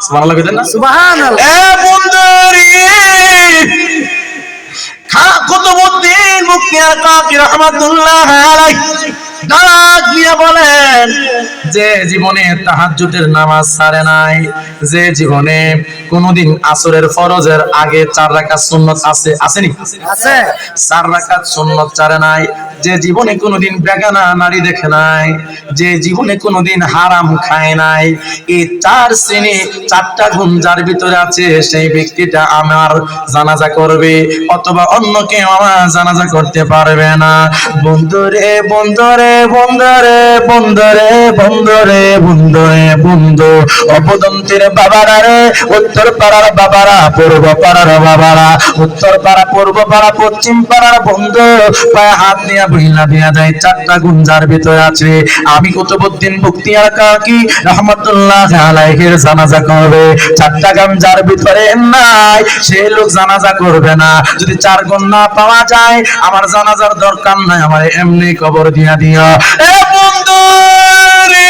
সুবহানাল্লাহ কইতেন না? সুবহানাল্লাহ। এ বন্ধুরে কুতুবউদ্দিন মুফতিয়ার কাকি রাহমাতুল্লাহ আলাইহি ডাক দিয়া বলেন, যে জীবনে তাহাজ্জুদের নামাজ ছাড়ে নাই, যে জীবনে কোনদিন আসরের ফরজের আগে 4 রাকাত সুন্নাত আসেনি, আছে 4 রাকাত সুন্নাত ছাড়ে নাই, যে জীবনে কোনদিন বেগানা নারী দেখে নাই, যে জীবনে কোনদিন হারাম খায় নাই, এই 4 শ্রেণী 4টা গুণ যার ভিতরে আছে, সেই ব্যক্তিটা আমার জানাজা করবে, অথবা অন্য কেউ আমার জানাজা করতে পারবে না। বন্ধুরে বন্ধুরে বন্ধুরে বন্ধুরে বন্ধুরে বন্ধুরে বন্ধু, অপদন্তের বাবারা রে, উত্তর পাড়ার বাবারা, পূর্ব পাড়ার বাবারা, উত্তর পাড়া, পূর্ব পাড়া, পশ্চিম পাড়ার বন্ধু, পায়ে হাত দিয়া বইলা দিয়া যায় 4টা গুণ যার ভিতরে আছে, আমি কুতুবউদ্দিন বখতিয়ার কাকি রাহমাতুল্লাহ আলাইহির জানাজা করবে। 4টা গুণ যার ভিতরে নাই, সে লোক জানাজা করবে না। যদি 4 গুণ না পাওয়া যায়, আমার জানাজার দরকার নাই, আমার এমনি কবর দিয়া দিও। এ বন্ধু রে,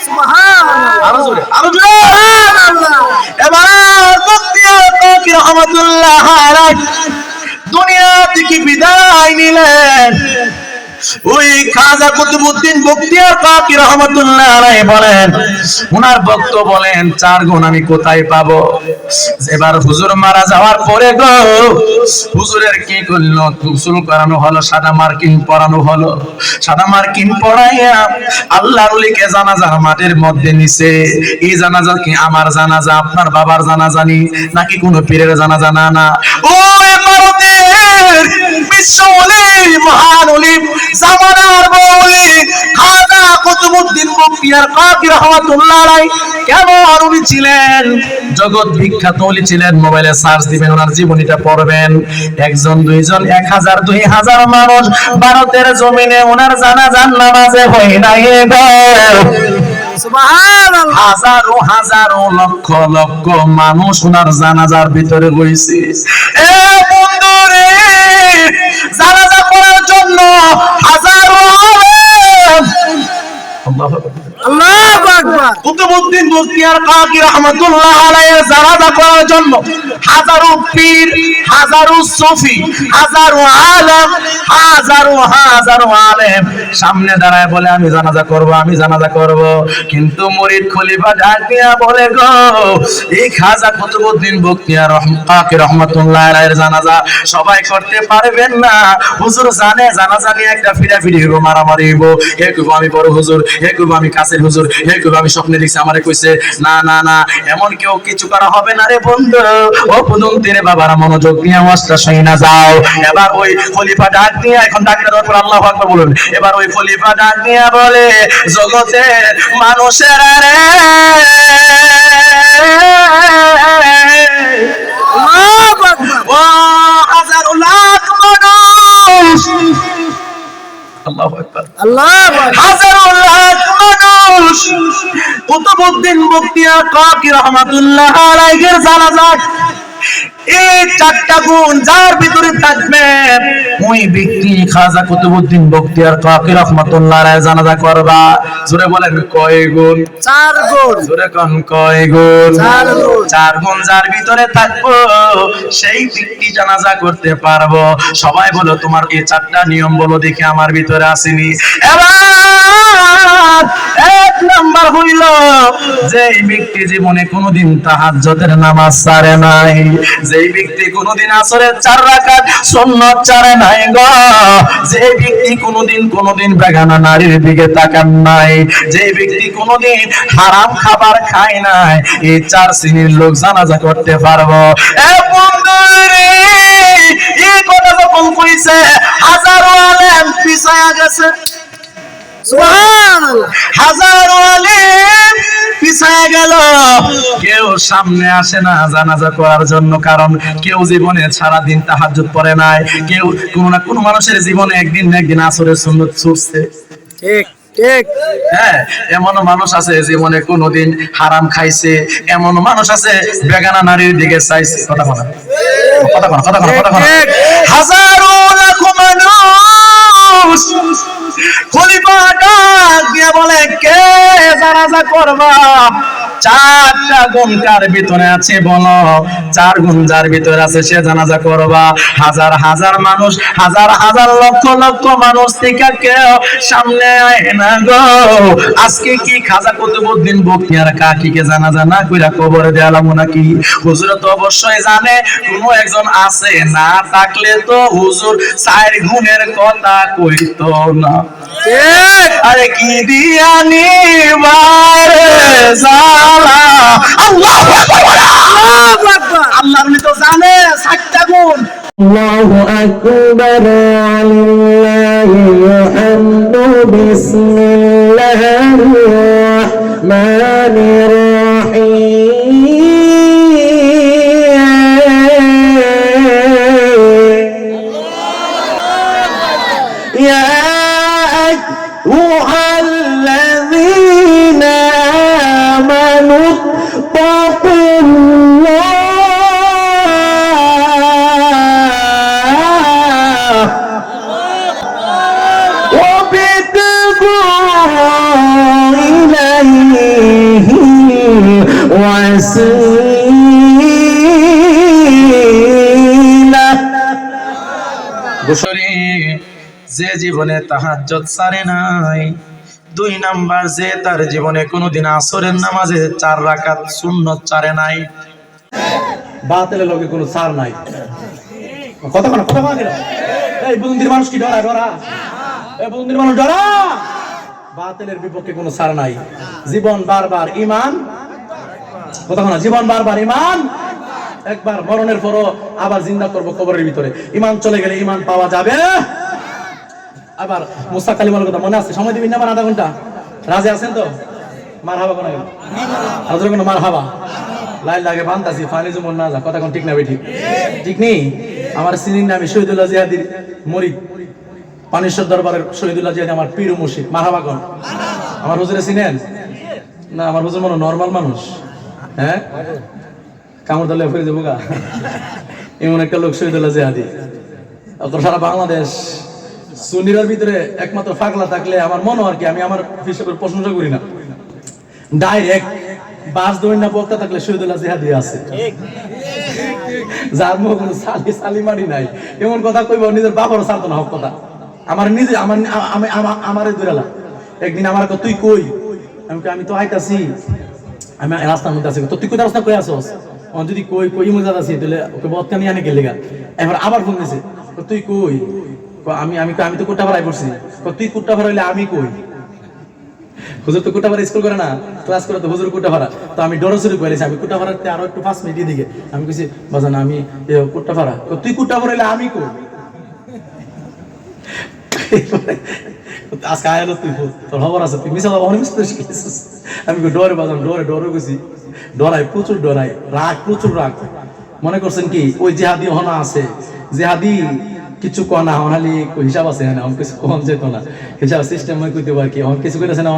সুবহানাল্লাহ। আরো জোরে, আরো জোরে। সুবহানাল্লাহ। এবার বখতিয়ার কাকি রাহমাতুল্লাহ আলাইহি দুনিয়া থেকে বিদায় নিলেন। ওই খাজা কুতুবউদ্দিন বখতিয়ার কাকি রাহমাতুল্লাহ আলাইহি বলেন, ওনার ভক্ত বলেন 4 গুণ আমি কোথায় পাবো? এবার হুজুর মারা যাওয়ার পরে গো, হুজুরের কি করলো? গোসল করানো হলো, সাদা মার্কিন পরানো হলো, সাদা মার্কিন পরাইয়া আল্লাহর ওলিকে জানাজার মাঠের মধ্যে নিছে। এই জানাজা কি আমার জানাজা, আপনার বাবার জানাজা নি, নাকি কোন পীরের জানাজা? না না, ওই ভারতের বিশ্ব ওলি, মহান ওলি, জামানার বলি খাজা কুতুবউদ্দিন বখতিয়ার কাকি রাহমাতুল্লাহ আলাইহি কেমন ওলি ছিলেন, জগৎ বিখ্যাত ওলি ছিলেন। মোবাইলে সার্চ দিবেন, ওনার জীবনীটা পড়বেন। 1 জন 2 জন 1000 2000 মানুষ ভারতের জমিনে ওনার জানাজার নামাজে হয় নাই গো। সুবহানাল্লাহ। হাজারো হাজারো লক্ষ লক্ষ মানুষ ওনার জানাজার ভিতরে বইছে। এ বন্ধুরে, জানাজা করার জন্য হাজারো আলেম, আল্লাহু আকবার, আল্লাহু আকবার। কুতুবউদ্দিন বখতিয়ার কাকি রাহমাতুল্লাহ আলাইহি জানাজা করার জন্য হাজারো পীর, হাজারো সুফি, হাজারো আলেম, হাজারো আলেম সামনে দাঁড়ায় বলে আমি জানাজা করব, আমি জানাজা করব। কিন্তু মুরিদ খলিফা ডাক দিয়া বলে গো, এই খাজা কুতুবউদ্দিন বখতিয়ার কাকি রাহমাতুল্লাহ আলাইহির জানাজা সবাই করতে পারবেন না। হুজুর জানে জানাজা নিয়ে একটা ফিরাফিরি হইব, মারামারি হইব, হে কইব আমি বড় হুজুর, হে কইব আমি কাছের হুজুর, হে কইব আমি স্বপ্নে দেখছি, আমারে কইছে। না না না, এমন কেউ কিছু করা হবে না রে বন্ধু। ও পদন্তের বাবারা, মনোযোগ দিয়ে ওয়াজটা শুনে না যাও। এবার ওই খলিফা ডাক দিয়ে, এখন ডাকটা দেওয়ার পর আল্লাহু আকবার বলুন। এবার ওই খলিফা ডাক দিয়ে বলে, জগতের মানুষের রে, আল্লাহু আকবার। ও হাজারো লাখ মানুষ, আল্লাহু আকবার, আল্লাহু আকবার। হাজারো লাখ মানুষ কুতুবউদ্দিন বখতিয়ার কাকি রাহমাতুল্লাহ আলাইহির জানাজা, এই 4টা গুণ যার ভিতরে থাকবে, ওই ব্যক্তি খাজা কুতুবউদ্দিন বখতিয়ার কাকি রাহমাতুল্লাহ আলাইহি জানাজা করবা। জোরে বলেন কয় গুণ? 4 গুণ। জোরে কোন কয় গুণ? 4 গুণ। 4 গুণ যার ভিতরে থাকবো, সেই ব্যক্তি জানাজা করতে পারবো। সবাই বলো তোমার এই 4টা নিয়ম বলো দেখি, আমার ভিতরে আসেনি। এবার 1 নাম্বার হইল, যে ব্যক্তি জীবনে কোনোদিন তাহাজ্জুদের নামাজ ছাড়ে নাই, যে ব্যক্তি কোনোদিন আসরের 4 রাকাত সুন্নাত ছাড়ে নাই গো, যে ব্যক্তি কোনোদিন বেগানা নারীর দিকে তাকান নাই, যে ব্যক্তি কোনোদিন হারাম খাবার খায় নাই, এই 4 শ্রেণীর লোক জানাজা করতে পারবো। এ বন্ধু রে, এই কথা যখন কইছে, হাজারো আলেম পিছায়া গেছে। সুবহানাল্লাহ। হাজারো আলেম পিছায়া গেল, কেউ সামনে আসে না জানাজা করার জন্য। কারণ কেউ জীবনে সারা দিন তাহাজ্জুদ পড়ে নাই, কেউ কোনো না কোনো মানুষের জীবনে একদিন না একদিন আসরের সুন্নাত ছুটছে। ঠিক ঠিক। হ্যাঁ, এমন মানুষ আছে জীবনে কোনোদিন হারাম খাইছে, এমন মানুষ আছে বেগানা নারীর দিকে চাইছে। কথা বলা, কথা বলা, কথা বলা, কথা বলা। হাজারো লাখ মানুষ, খলিফা ডাক দিয়ে বলে কে জানাজা করবা? চারটা গুণ কার ভিতরে আছে বলো? 4 গুণ যার ভিতরে আছে সে জানাজা করবা। হাজার হাজার মানুষ, হাজার হাজার লক্ষ লক্ষ মানুষ থেকে কেউ সামনে আয় না গো। আজকে কি খাজা কুতুবউদ্দিন বখতিয়ার কাকিকে জানাজা না কইরা কবরে দেয়ালাম নাকি? হুজুর তো অবশ্যই জানে কোন একজন আছে, না থাকলে তো হুজুর 4 গুণের কথা কইতো না। ঠিক। আরে কি দিয়ানি বারে জালা, আল্লাহু আকবার। আল্লাহু আকবার। আল্লাহর নি তো জানে 7টা গুণ। الله أكبر ولله الحمد بسم الله الرحمن الرحيم يا أيها الذين آمنوا اتقوا الله إليه وسيلة বছরে যে জীবনে তাহাজ্জুদ ছাড়ে নাই, 2 নাম্বার যে তার জীবনে কোনোদিন আসরের নামাজে 4 রাকাত সুন্নত ছাড়ে নাই। বাতিলের লগে কোনো ছাড় নাই। কথা কেন এই বুন্দির মানুষ কি ডরা এই বুন্দির মানুষ ডরা। বাতিলের বিপক্ষে কোনো ছাড় নাই। জীবন বারবার ঈমান, কথা না, জীবন বারবার ঈমান, একবার মরণের পরও আবার জিন্দা করব কবরের ভিতরে। ঈমান চলে গেলে ঈমান পাওয়া যাবে। আবার মুসা কালিমার কথা মনে আছে? সময় দিবেন না আবার আধা ঘন্টা? রাজি আছেন তো? মারহাবা কোন গেল আর ধরে কোন মারহাবা লাইন লাগে বান্তাছি ফানি জুমন না যা। কথা কোন ঠিক না বেঠি? ঠিক নেই। আমার সিনির নামে শহীদুল্লাহ জিহাদির মুরিদ, পানিশ্বর দরবারের শহীদুল্লাহ জিহাদি আমার পীর ও মুর্শিদ। মারহাবা কোন? আমার হুজুরে চিনেন না? আমার হুজুর মনে নরমাল মানুষ, হ্যাঁ, কামড় দলে ফিরে যাবো গা, এমন একটা লোক শহীদুল্লাহ জিহাদি। সারা বাংলাদেশ সুন্নির ভিতরে একমাত্র ফাগলা থাকলে আমার মনে হয় কি, আমি আমার হিসেবে প্রশংসা করি না, ডাইরেক্ট বাস দৌড় না বক্তা থাকলে শহীদুল্লাহ জিহাদি আছে, যার মুখ কোনো সালিমারি নাই। এমন কথা কইব নিজের বাবারও ছাড়তো না। হক কথা আমার নিজে আমারে দূরালা। একদিন আমার তুই কই, আমি তো আইতাছি, আমি রাস্তার মধ্যে আছি। তো তুই কোথায় রাস্তা কই আসস? যদি কই মজাদ আছি তাহলে ওকে বদকা নিয়ে আনে গেলে গা। এবার আবার ফোন দিছে, তুই কই? আমি তো কুটাপাড়ায় পড়ছি। তুই কুটাপাড়া হইলে আমি কই? হুজুর তো কুটাপাড়া স্কুল করে না, ক্লাস করে তো হুজুর কুটাপাড়া। তো আমি ডরো শুরু করেছি, আমি কুটাপাড়াতে আরো একটু 5 মিনিট দিকে আমি কইছি, বাজান আমি কুটাপাড়া। তুই কুটাপাড়া হইলে আমি কই? আজকে আয়ালো তুই তোর খবর আছে, তুই মিশা অনেক মিশতে শিখেছিস। আমি ডরে বাজান, ডরে গেছি, ডরাই, প্রচুর ডরাই, রাগ, প্রচুর রাগ। মনে করছেন কি ওই জেহাদি হনা আছে, জেহাদি কিছু কনা হনালি হিসাব আছে না, কিছু কম যেত না, হিসাব সিস্টেম হয় কইতে পারি কি কিছু কইতেছে না।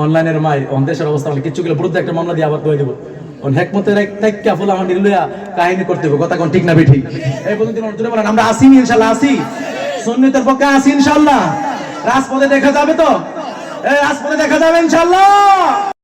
অনলাইনের মাই দেশের অবস্থা কিছু গেলে বিরুদ্ধে একটা মামলা দিয়ে আবার দই দেবো। হেকমতের একটা ফুল আমার নির্লয়া কাহিনী করতে হবে। কথা কোন ঠিক না বেঠি? এই পর্যন্ত বলেন আমরা আসিনি, ইনশাল্লাহ আসি, সুন্নিতের পক্ষে আসি ইনশাল্লাহ। রাজপথে দেখা যাবে তো? রাজপথে দেখা যাবে ইনশাল্লাহ।